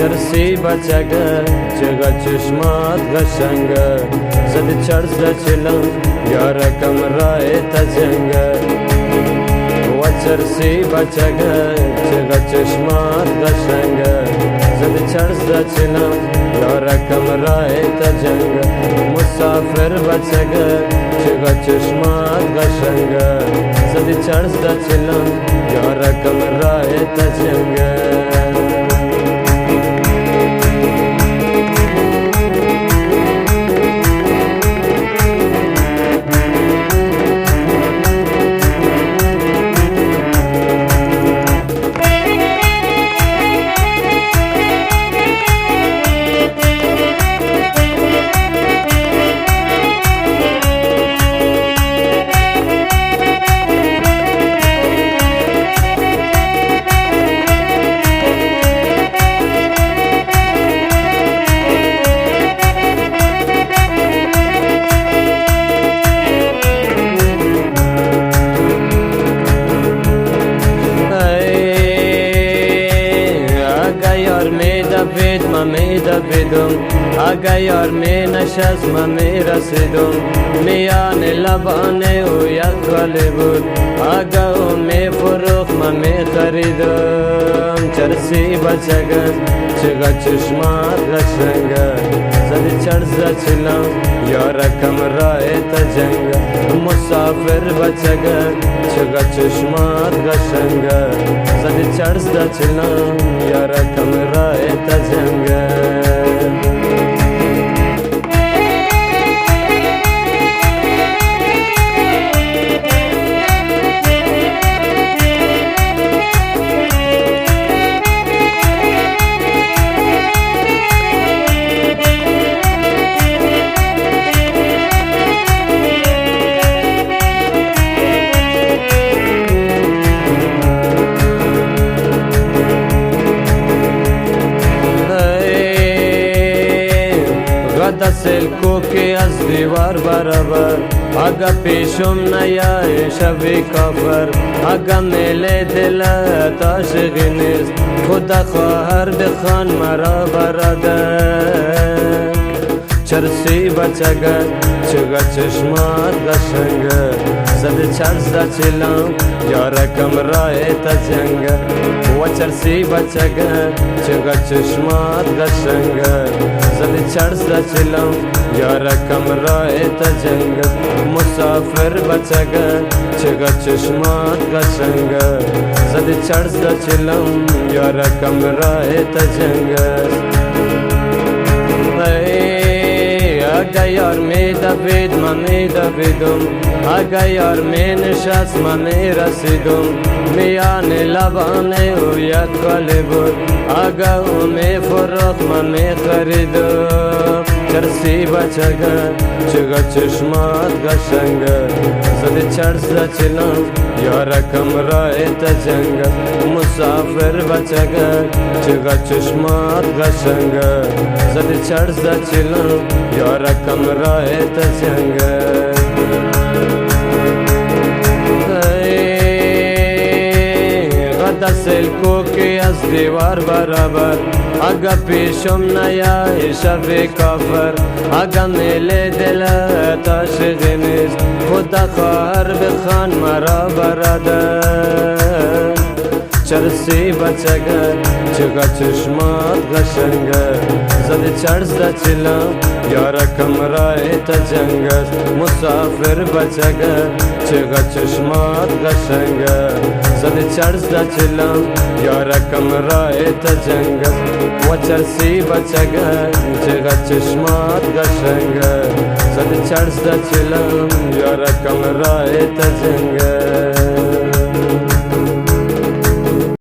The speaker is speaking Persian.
چرسی بچگه چگا چشمات قشنگه زد چرس چلم یارکم رای تجنگه و چرسی بچگه چگا چشمات قشنگه زد چرس چلم یارکم رای تجنگه مسافر بچگه چگا چشمات قشنگه زد چرس چلم یارکم رای تجنگه آگه یار می نشست من می رسیدم میان لبانه او یک گلی بود آگه او می فروخت من می خریدم چرسی بچگه چگا چشمات قشنگه زدی چرس چلم یارکم رای تجنگه مسافر بچگه چگا چشمات قشنگه زدی چرس چلم یارکم رای تجنگه دستل کوکی از دیوار برابر آگه پیشم نیای شوی کافر آگه میل دلت عاشقی نیست خدا خواهر بخوان مرا برادر چرسی بچگه چگا چشمات قشنگه زد چرس چلم یارکم رای تجنگه و چرسی بچگه چگا چشمات قشنگه زد چرس چلم یارکم رای تجنگه مسافر بچگه چگا چشمات قشنگه زد چرس چلم یارکم رای تجنگه آگه یار می دوید من می دویدم آگه یار می نشست من می رسیدم میان لبانه او یک گلی بود آگه او می فروخت من می خریدم چرسی بچگه چگا چشمات قشنگه زد چرس چلم یارکم رای تجنگه مسافر بچگه چگا چشمات قشنگه زد چرس چلم یارکم رای تجنگه دستل کوکی از دیوار برابر آگه پیشم نیای شوی کافر آگه میل دلت عاشقی نیست خدا خواهر بخوان مرا برادر چرسی بچگه چگا چشمات قشنگه زد چرس چلم یارکم رای تجنگه مسافر بچگه چگا چشمات قشنگه زد چرس چلم یارکم رای تجنگه و چرسی بچگه چگا چشمات قشنگه زد چرس چلم یارکم رای تجنگه